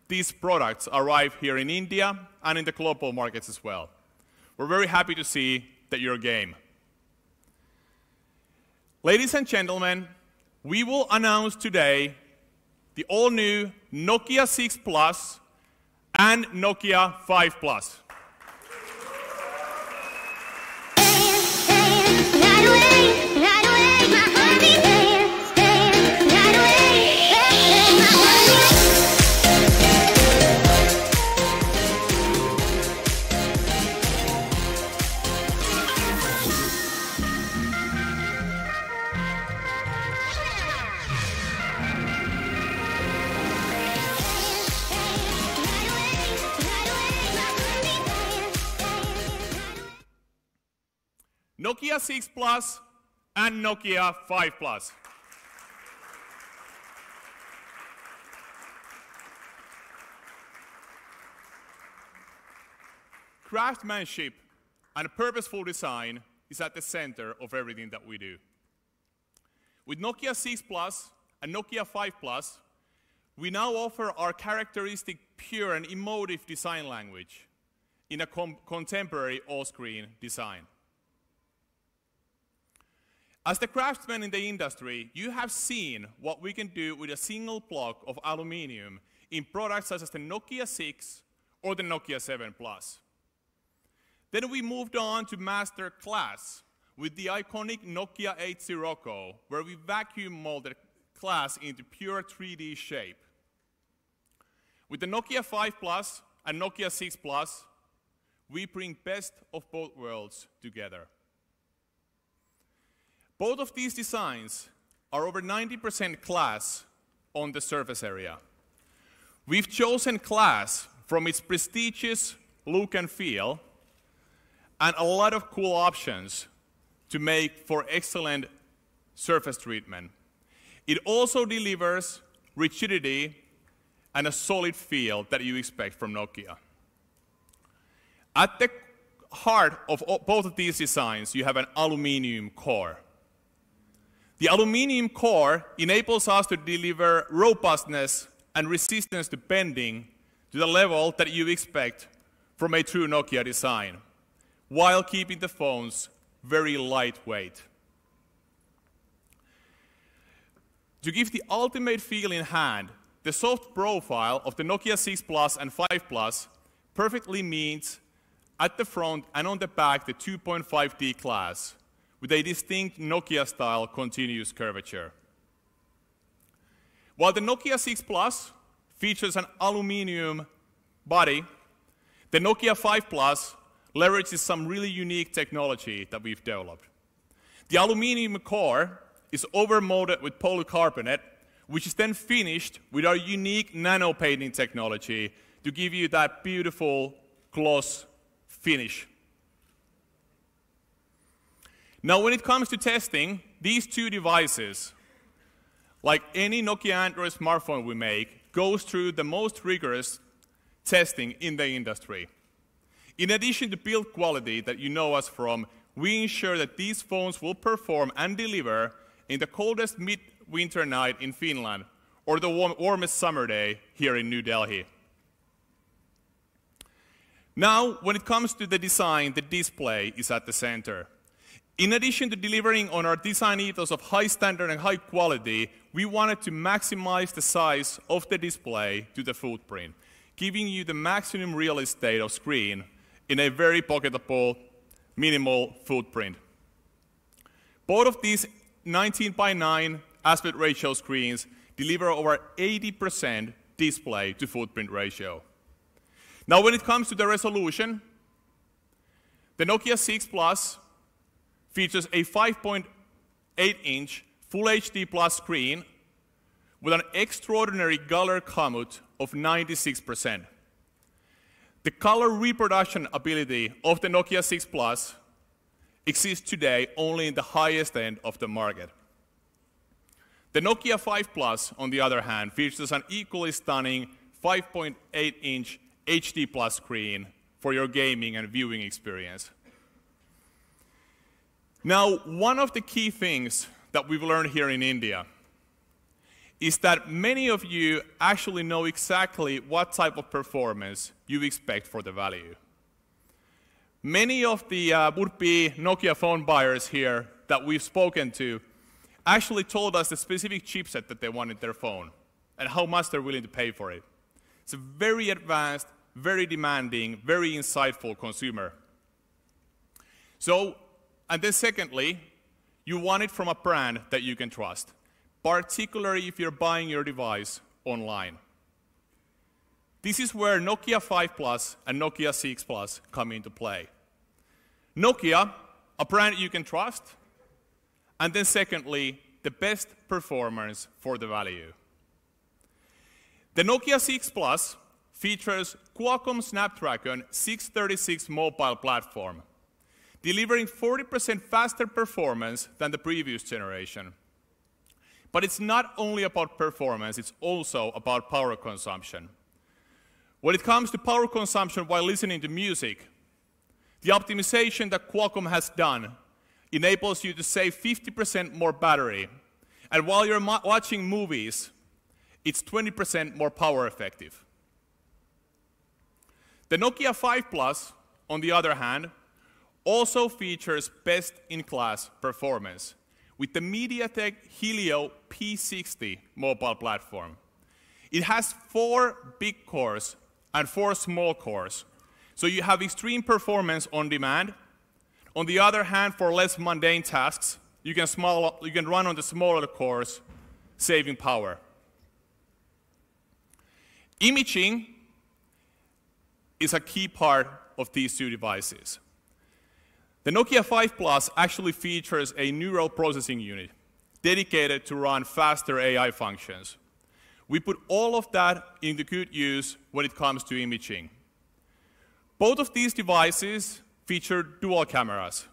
these products arrive here in India and in the global markets as well. We're very happy to see that you're game. Ladies and gentlemen, we will announce today the all-new Nokia 6 Plus and Nokia 5 Plus. Nokia 6 Plus and Nokia 5 Plus. Craftsmanship and purposeful design is at the center of everything that we do. With Nokia 6 Plus and Nokia 5 Plus, we now offer our characteristic pure and emotive design language in a contemporary all-screen design. As the craftsman in the industry, you have seen what we can do with a single block of aluminum in products such as the Nokia 6 or the Nokia 7 Plus. Then we moved on to master class with the iconic Nokia X6, where we vacuum molded glass into pure 3D shape. With the Nokia 5 Plus and Nokia 6 Plus, we bring best of both worlds together. Both of these designs are over 90% glass on the surface area. We've chosen glass from its prestigious look and feel and a lot of cool options to make for excellent surface treatment. It also delivers rigidity and a solid feel that you expect from Nokia. At the heart of both of these designs, you have an aluminum core. The aluminum core enables us to deliver robustness and resistance to bending to the level that you expect from a true Nokia design, while keeping the phones very lightweight. To give the ultimate feel in hand, the soft profile of the Nokia 6 Plus and 5 Plus perfectly meets at the front and on the back the 2.5D glass, with a distinct Nokia-style continuous curvature. While the Nokia 6 Plus features an aluminum body, the Nokia 5 Plus leverages some really unique technology that we've developed. The aluminum core is overmolded with polycarbonate, which is then finished with our unique nano painting technology to give you that beautiful gloss finish. Now, when it comes to testing, these two devices, like any Nokia Android smartphone we make, goes through the most rigorous testing in the industry. In addition to build quality that you know us from, we ensure that these phones will perform and deliver in the coldest midwinter night in Finland or the warmest summer day here in New Delhi. Now, when it comes to the design, the display is at the center. In addition to delivering on our design ethos of high standard and high quality, we wanted to maximize the size of the display to the footprint, giving you the maximum real estate of screen in a very pocketable, minimal footprint. Both of these 19:9 aspect ratio screens deliver over 80% display to footprint ratio. Now, when it comes to the resolution, the Nokia 6 Plus features a 5.8-inch Full HD Plus screen with an extraordinary color gamut of 96%. The color reproduction ability of the Nokia 6 Plus exists today only in the highest end of the market. The Nokia 5 Plus, on the other hand, features an equally stunning 5.8-inch HD Plus screen for your gaming and viewing experience. Now, one of the key things that we've learned here in India is that many of you actually know exactly what type of performance you expect for the value. Many of the would-be Nokia phone buyers here that we've spoken to actually told us the specific chipset that they want in their phone and how much they're willing to pay for it. It's a very advanced, very demanding, very insightful consumer. So, and then secondly, you want it from a brand that you can trust, particularly if you're buying your device online. This is where Nokia 5 Plus and Nokia 6 Plus come into play. Nokia, a brand you can trust, and then secondly, the best performance for the value. The Nokia 6 Plus features Qualcomm Snapdragon 636 mobile platform, delivering 40% faster performance than the previous generation. But it's not only about performance, it's also about power consumption. When it comes to power consumption while listening to music, the optimization that Qualcomm has done enables you to save 50% more battery. And while you're watching movies, it's 20% more power effective. The Nokia 5 Plus, on the other hand, also features best-in-class performance with the MediaTek Helio P60 mobile platform. It has 4 big cores and 4 small cores, so you have extreme performance on demand. On the other hand, for less mundane tasks, you can run on the smaller cores, saving power. Imaging is a key part of these two devices. The Nokia 5 Plus actually features a neural processing unit dedicated to run faster AI functions. We put all of that into good use when it comes to imaging. Both of these devices feature dual cameras.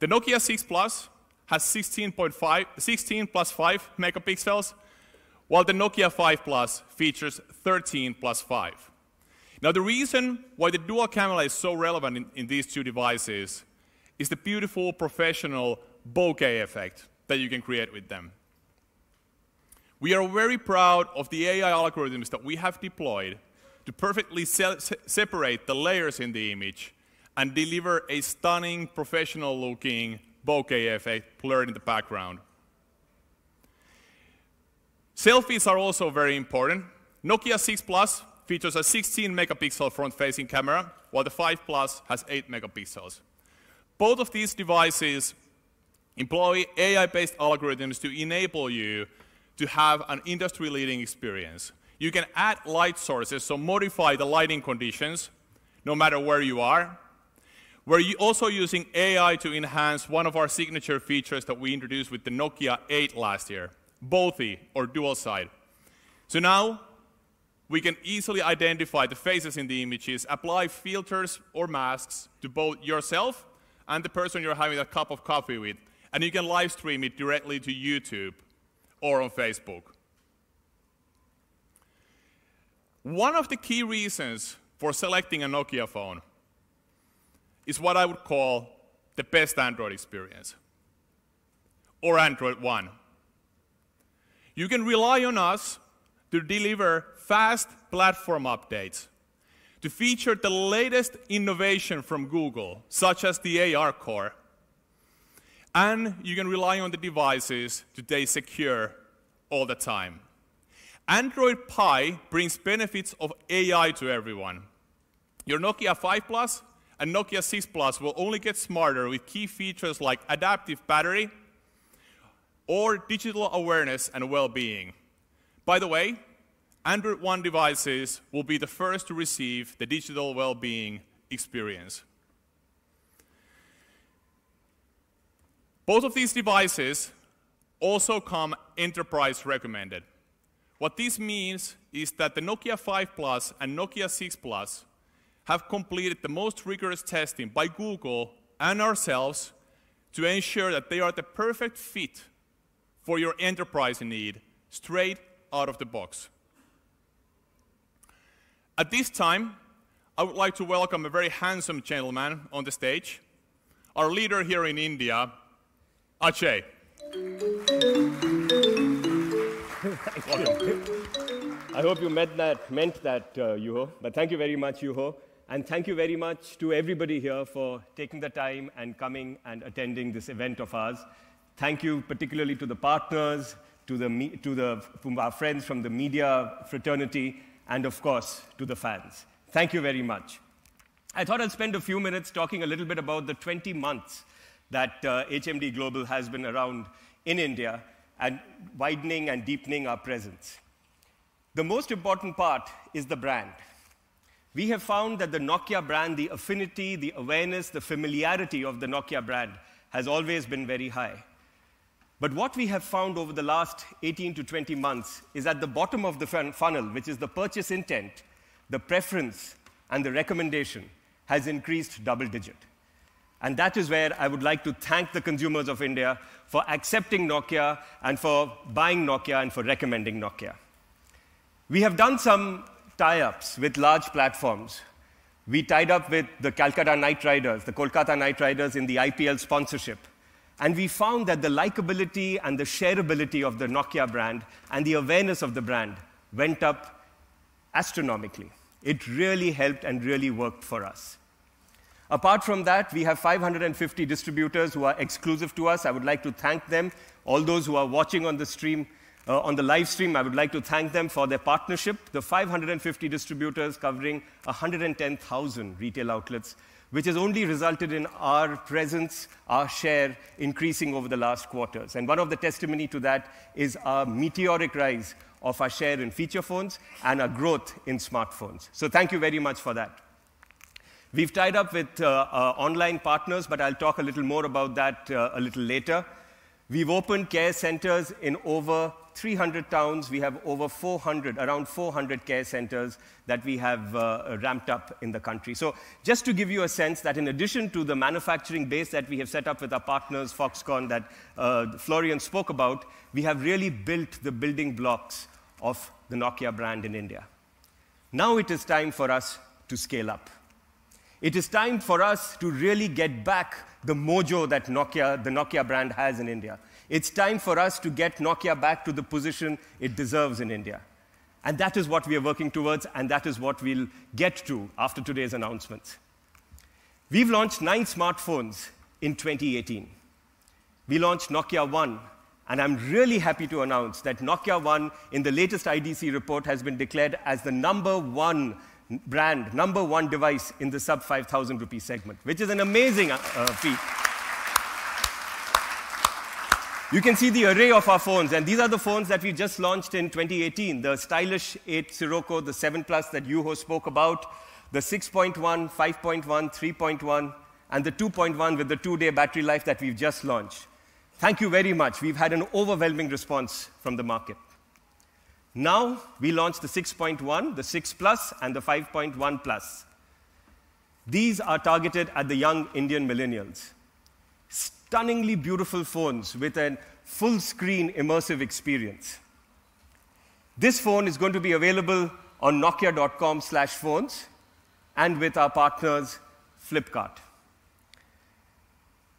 The Nokia 6 Plus has 16 plus 5 megapixels, while the Nokia 5 Plus features 13 plus 5. Now, the reason why the dual camera is so relevant in these two devices is the beautiful professional bokeh effect that you can create with them. We are very proud of the AI algorithms that we have deployed to perfectly separate the layers in the image and deliver a stunning, professional-looking bokeh effect blurred in the background. Selfies are also very important. Nokia 6 Plus features a 16 megapixel front-facing camera, while the 5 Plus has 8 megapixels. Both of these devices employ AI-based algorithms to enable you to have an industry-leading experience. You can add light sources, so modify the lighting conditions, no matter where you are. We're also using AI to enhance one of our signature features that we introduced with the Nokia 8 last year, Bothi, or dual side. So now, we can easily identify the faces in the images, apply filters or masks to both yourself and the person you're having a cup of coffee with, and you can live stream it directly to YouTube or on Facebook. One of the key reasons for selecting a Nokia phone is what I would call the best Android experience, or Android One. You can rely on us to deliver fast platform updates, to feature the latest innovation from Google, such as the octa-core, and you can rely on the devices to stay secure all the time. Android Pie brings benefits of AI to everyone. Your Nokia 5 Plus and Nokia 6 Plus will only get smarter with key features like adaptive battery or digital awareness and well-being. By the way, Android One devices will be the first to receive the digital well-being experience. Both of these devices also come enterprise recommended. What this means is that the Nokia 5 Plus and Nokia 6 Plus have completed the most rigorous testing by Google and ourselves to ensure that they are the perfect fit for your enterprise need straight out of the box. At this time, I would like to welcome a very handsome gentleman on the stage, our leader here in India, Ajay. Thank you. I hope you meant that, Juho. But thank you very much, Juho. And thank you very much to everybody here for taking the time and coming and attending this event of ours. Thank you particularly to the partners, to our friends from the media fraternity, and of course, to the fans. Thank you very much. I thought I'd spend a few minutes talking a little bit about the 20 months that HMD Global has been around in India and widening and deepening our presence. The most important part is the brand. We have found that the Nokia brand, the affinity, the awareness, the familiarity of the Nokia brand has always been very high. But what we have found over the last 18 to 20 months is at the bottom of the funnel, which is the purchase intent, the preference, and the recommendation has increased double-digit. And that is where I would like to thank the consumers of India for accepting Nokia and for buying Nokia and for recommending Nokia. We have done some tie-ups with large platforms. We tied up with the Kolkata Knight Riders in the IPL sponsorship. And we found that the likability and the shareability of the Nokia brand and the awareness of the brand went up astronomically. It really helped and really worked for us. Apart from that, we have 550 distributors who are exclusive to us. I would like to thank them. All those who are watching on the stream, on the live stream, I would like to thank them for their partnership. The 550 distributors covering 110,000 retail outlets, which has only resulted in our presence, our share increasing over the last quarters. And one of the testimony to that is our meteoric rise of our share in feature phones and our growth in smartphones. So thank you very much for that. We've tied up with online partners, but I'll talk a little more about that a little later. We've opened care centers in over 300 towns. We have over around 400 care centers that we have ramped up in the country. So just to give you a sense that in addition to the manufacturing base that we have set up with our partners, Foxconn, that Florian spoke about, we have really built the building blocks of the Nokia brand in India. Now it is time for us to scale up. It is time for us to really get back the mojo that the Nokia brand has in India. It's time for us to get Nokia back to the position it deserves in India. And that is what we are working towards, and that is what we'll get to after today's announcements. We've launched 9 smartphones in 2018. We launched Nokia One, and I'm really happy to announce that Nokia One, in the latest IDC report, has been declared as the #1 brand, #1 device in the sub 5,000 rupee segment, which is an amazing feat. You can see the array of our phones, and these are the phones that we just launched in 2018, the stylish 8 Sirocco, the 7 Plus that Juho spoke about, the 6.1, 5.1, 3.1, and the 2.1 with the 2-day battery life that we've just launched. Thank you very much. We've had an overwhelming response from the market. Now, we launched the 6.1, the 6 Plus, and the 5.1 Plus. These are targeted at the young Indian millennials. Stunningly beautiful phones with a full-screen immersive experience. This phone is going to be available on nokia.com/phones and with our partners, Flipkart.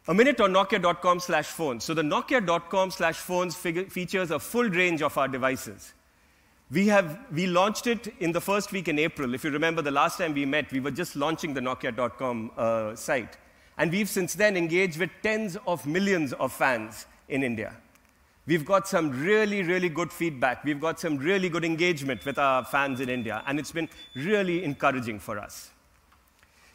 A minute on nokia.com/phones. So the nokia.com/phones features a full range of our devices. We launched it in the first week in April. If you remember the last time we met, we were just launching the Nokia.com site. And we've since then engaged with tens of millions of fans in India. We've got some really, really good feedback. We've got some really good engagement with our fans in India, and it's been really encouraging for us.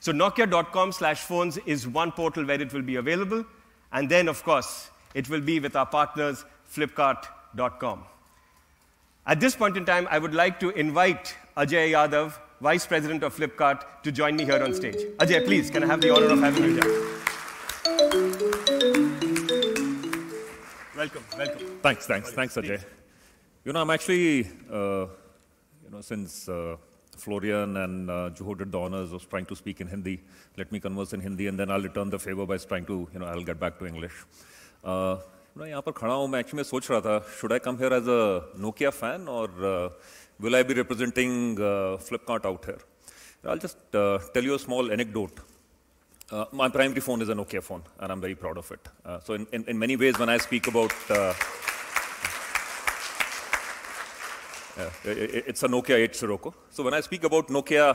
So Nokia.com/phones is one portal where it will be available, and then, of course, it will be with our partners, Flipkart.com. At this point in time, I would like to invite Ajay Yadav, Vice President of Flipkart, to join me here on stage. Ajay, please, can I have the honor of having you here? Welcome. Thanks, Ajay. You know, I'm actually, since Florian and Juho did the honors of trying to speak in Hindi, let me converse in Hindi, and then I'll return the favor by trying to, I'll get back to English. यहाँ पर खड़ा हूँ मैं actually सोच रहा था should I come here as a Nokia fan or will I be representing Flipkart out here? I'll just tell you a small anecdote. My primary phone is a Nokia phone and I'm very proud of it. So in many ways when I speak about It's a Nokia X6. So when I speak about Nokia,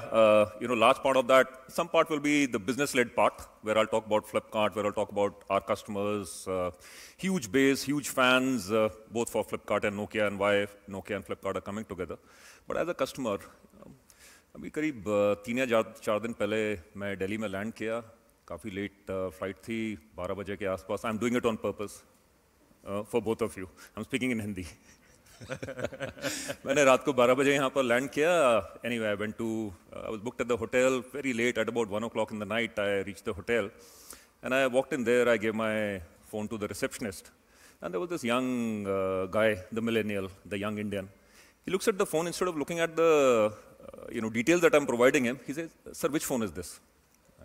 large part of that, some part will be the business-led part, where I'll talk about Flipkart, where I'll talk about our customers, huge base, huge fans, both for Flipkart and Nokia, and why Nokia and Flipkart are coming together. But as a customer, अभी करीब 3 या 4 दिन पहले मैं दिल्ली में land किया, काफ़ी late flight थी, 12 बजे के आसपास. I'm doing it on purpose for both of you. I'm speaking in Hindi. मैंने रात को 12 बजे यहाँ पर लैंड किया. Anyway, I was booked at the hotel very late, at about 1 o'clock in the night. I reached the hotel, and I walked in there. I gave my phone to the receptionist, and there was this young guy, the millennial, the young Indian. He looks at the phone. Instead of looking at the details that I'm providing him, he says, "Sir, which phone is this?"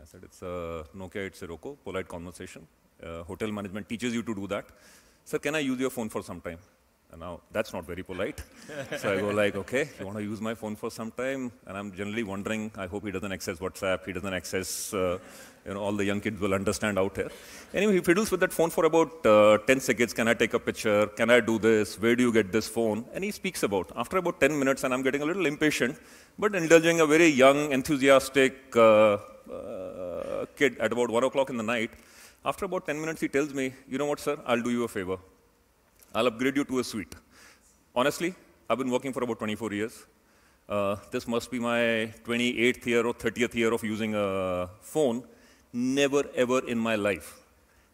I said, "It's a Nokia X6." Polite conversation. Hotel management teaches you to do that. "Sir, can I use your phone for some time?" And now, that's not very polite. So I go like, "Okay, you want to use my phone for some time?" And I'm generally wondering, I hope he doesn't access WhatsApp, he doesn't access, all the young kids will understand out here. Anyway, he fiddles with that phone for about 10 seconds. "Can I take a picture? Can I do this? Where do you get this phone?" And he speaks after about 10 minutes, and I'm getting a little impatient, but indulging a very young, enthusiastic kid at about 1 o'clock in the night. After about 10 minutes, he tells me, "You know what, sir? I'll do you a favor. I'll upgrade you to a suite." Honestly, I've been working for about 24 years. This must be my 28th year or 30th year of using a phone. Never, ever in my life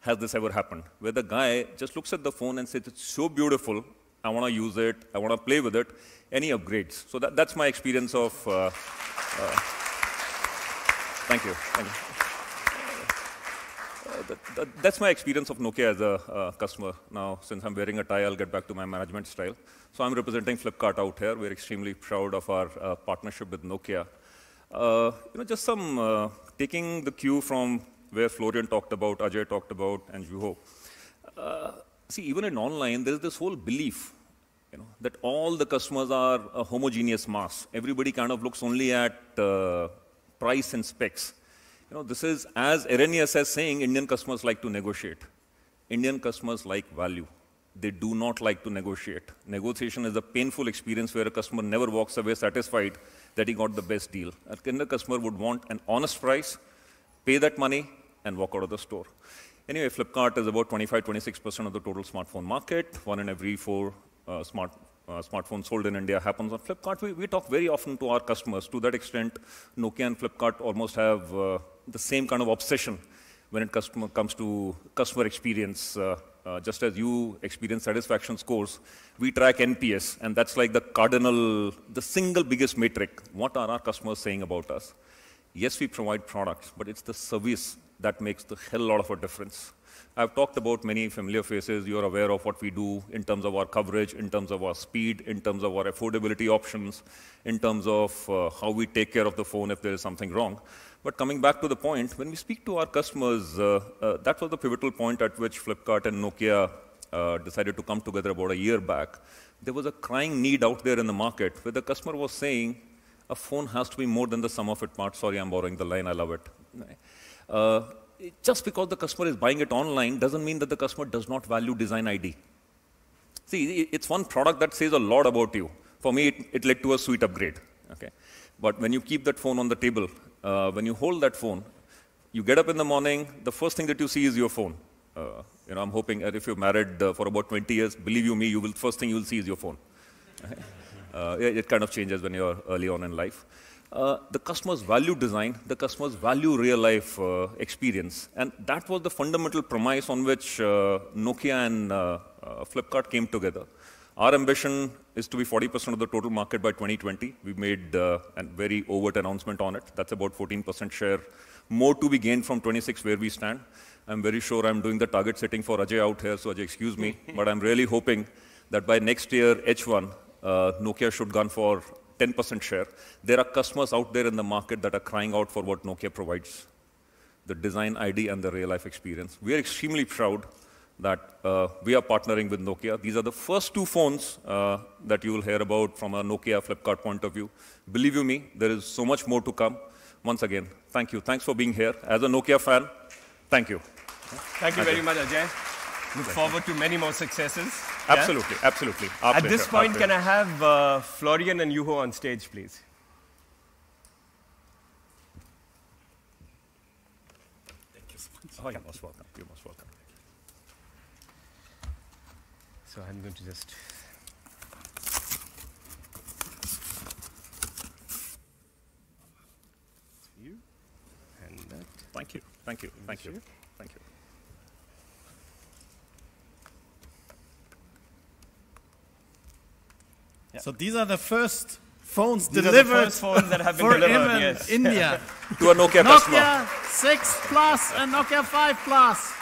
has this ever happened, where the guy just looks at the phone and says, "It's so beautiful, I want to use it, I want to play with it," and he upgrades. So that's my experience of... Thank you. Thank you. That's my experience of Nokia as a customer. Now, since I'm wearing a tie, I'll get back to my management style. So I'm representing Flipkart out here. We're extremely proud of our partnership with Nokia. Just some taking the cue from where Florian talked about, Ajay talked about, and Juho. See, even in online, there's this whole belief, that all the customers are a homogeneous mass. Everybody kind of looks only at price and specs. This is as erroneous as saying Indian customers like to negotiate. Indian customers like value. They do not like to negotiate. Negotiation is a painful experience where a customer never walks away satisfied that he got the best deal. An Indian customer would want an honest price, pay that money, and walk out of the store. Anyway, Flipkart is about 25-26% of the total smartphone market. 1 in every 4 smartphones sold in India happens on Flipkart. We talk very often to our customers. To that extent, Nokia and Flipkart almost have the same kind of obsession when it comes to customer experience. Just as you experience satisfaction scores, we track NPS, and that's like the single biggest metric. What are our customers saying about us? Yes, we provide products, but it's the service that makes the hell lot of a difference. I've talked about many familiar faces. You're aware of what we do in terms of our coverage, in terms of our speed, in terms of our affordability options, in terms of how we take care of the phone if there is something wrong. But coming back to the point, when we speak to our customers, that was the pivotal point at which Flipkart and Nokia decided to come together about a year back. There was a crying need out there in the market where the customer was saying, a phone has to be more than the sum of its parts. Sorry, I'm borrowing the line. I love it. Just because the customer is buying it online doesn't mean that the customer does not value design ID. See, it's one product that says a lot about you. For me, it led to a suite upgrade. Okay? But when you keep that phone on the table, when you hold that phone, you get up in the morning, the first thing that you see is your phone. I'm hoping that if you're married for about 20 years, believe you me, first thing you'll see is your phone. It kind of changes when you're early on in life. The customers value design, the customers value real-life experience. And that was the fundamental premise on which Nokia and Flipkart came together. Our ambition is to be 40% of the total market by 2020. We made a very overt announcement on it. That's about 14% share. More to be gained from 26 where we stand. I'm very sure I'm doing the target setting for Ajay out here, so Ajay, excuse me. But I'm really hoping that by next year, H1, Nokia should gun for 10% share. There are customers out there in the market that are crying out for what Nokia provides, the design ID and the real-life experience. We are extremely proud that we are partnering with Nokia. These are the first 2 phones that you will hear about from a Nokia Flipkart point of view. Believe you me, there is so much more to come. Once again, thank you. Thanks for being here. As a Nokia fan, thank you. Thank you very much, Ajay. Look forward to many more successes. Absolutely, absolutely. Our At this pleasure, point, our can I pleasure. have Florian and Juho on stage, please? Oh, you're most welcome. You're most welcome. So I'm going to just... you and that. Thank you. Thank you. Thank you. Thank you. So these are the first phones These are delivered the first phones that have been for delivered, him yes. in India. To a Nokia customer. Nokia 6 Plus and Nokia 5 Plus.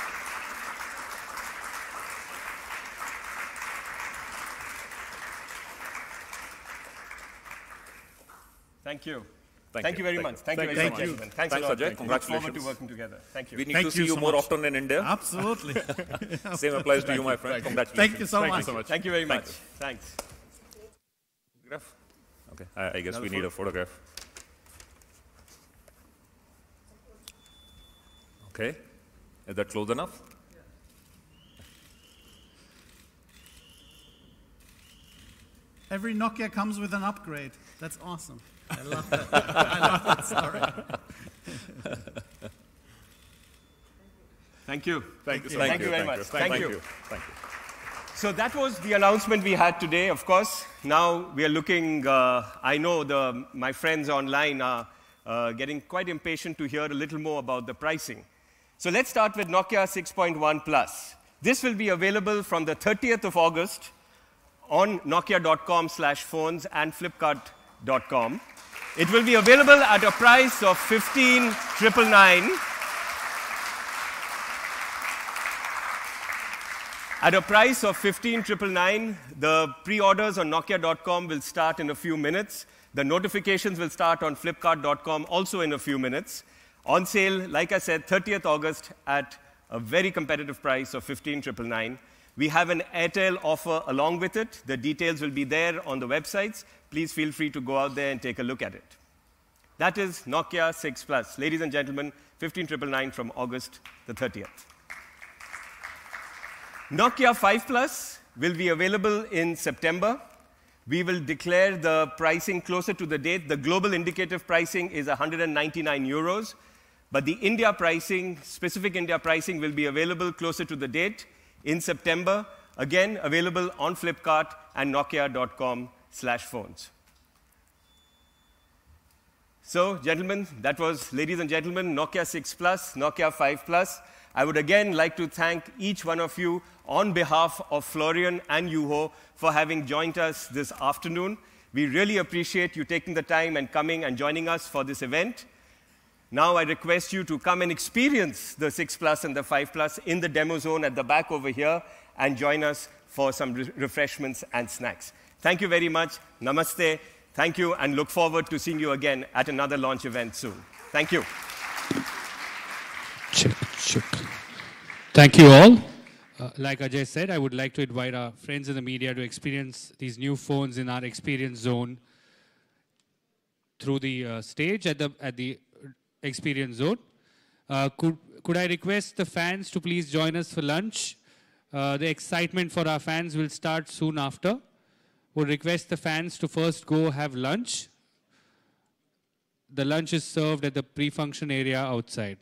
Thank you. Thank Thank you very much. Thank you very Thank much, you. gentlemen. Thanks Thanks, a lot. Ajay. Look forward to Congratulations. working together. Thank you. We need Thank to see you you so more much. often in India. Absolutely. Same applies to you, my friend. Congratulations. Thank you so Thank much. you so much. Thank you very Thank much. you. Thanks. Photograph? Okay, I guess we need a photograph. Okay, is that close enough? Every Nokia comes with an upgrade. That's awesome. I love that. I love that story. Thank you. Thank you so Thank much. you very much. Thank you. Thank you. So that was the announcement we had today, of course. Now we are looking, I know my friends online are getting quite impatient to hear a little more about the pricing. So let's start with Nokia 6.1 Plus. This will be available from the 30th of August on nokia.com/phones and flipkart.com. It will be available at a price of 15,999. At a price of 15,999, the pre-orders on Nokia.com will start in a few minutes. The notifications will start on Flipkart.com also in a few minutes. On sale, like I said, 30th August at a very competitive price of 15,999. We have an Airtel offer along with it. The details will be there on the websites. Please feel free to go out there and take a look at it. That is Nokia 6 Plus. Ladies and gentlemen, 15,999 from August the 30th. Nokia 5 Plus will be available in September. We will declare the pricing closer to the date. The global indicative pricing is 199 euros, but the India pricing, specific India pricing, will be available closer to the date in September, again available on Flipkart and nokia.com/phones. So, gentlemen, that was, ladies and gentlemen, Nokia 6 Plus, Nokia 5 Plus. I would again like to thank each one of you on behalf of Florian and Juho for having joined us this afternoon. We really appreciate you taking the time and coming and joining us for this event. Now I request you to come and experience the 6 Plus and the 5 Plus in the demo zone at the back over here and join us for some refreshments and snacks. Thank you very much. Namaste. Thank you, and look forward to seeing you again at another launch event soon. Thank you. Check. Thank you all. Like Ajay said, I would like to invite our friends in the media to experience these new phones in our experience zone through the stage at the experience zone. Could I request the fans to please join us for lunch? The excitement for our fans will start soon after. Would request the fans to first go have lunch. The lunch is served at the pre-function area outside.